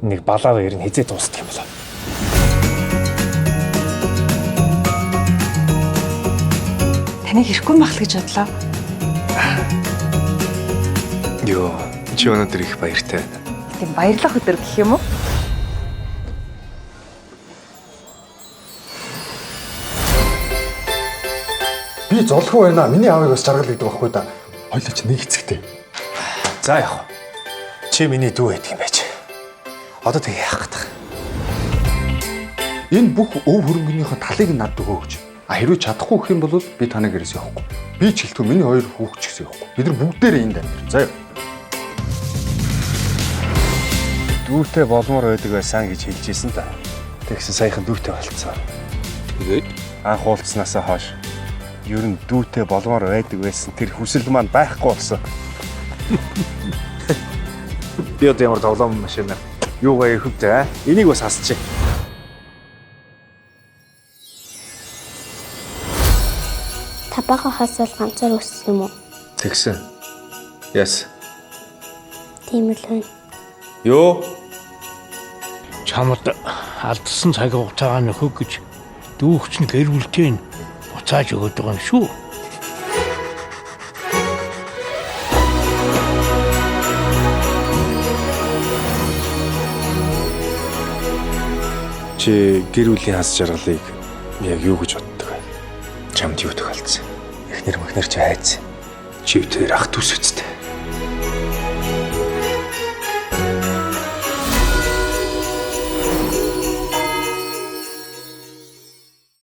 нэг балаа баяр нь хизээ дуустдаг юм болоо. Таныг ирэхгүй байх л гэж бодлоо. Йоо, чи өнөөдөр их баяртай байна. Тийм баярлах өдөр гэх юм уу? Би золгүй байна. Миний аавыг бас жаргал гэдэг байхгүй да. Хоёул ч нэг хэцэгтэй. За яах вэ? Чи миний дүү байдаг юм байж. Одоо тэг яах гэдэг. Энэ бүх өв хөрөнгөнийхөө талыг нь надад өгөө гэж. Хэрвээ чадахгүй гэх юм бол би таныг гэрээс явахгүй. Би ч хэлтгүй миний хоёр хүүхч гэсэн явахгүй. Бид нар бүгдээрээ энд амьдрах. Заяа. Дүүтэй болмоор байдаг байсан гэж хэлжсэн та. Тэгсэн саяхан дүүтэй болцсон. Тэгээд Анх уулзснаасаа хойш ер нь дүүтэй болмоор байдаг байсан тэр хүсэл маань байхгүй болсон. Би одоо ямар тоглоом машина юугаа ихэвтэй аа? Энийг бас хасчих. Та бага хасвал ганцаар өссөн юм уу? Тэгсэн. Яс. Тийм л байна. Юу? чамд алдсан цаг хугацаагаа нөхөг гэж дүүгч нь гэр бүлтэй нь буцааж өгöd байгаа юм шүү. Чи гэр бүлийн хас жаргалыг яг юу гэж боддог вэ? Чамд юу тохиолдсон? Эхнэр мөхнөр чи хайц. Чи тэр ах дүүс үсттэй.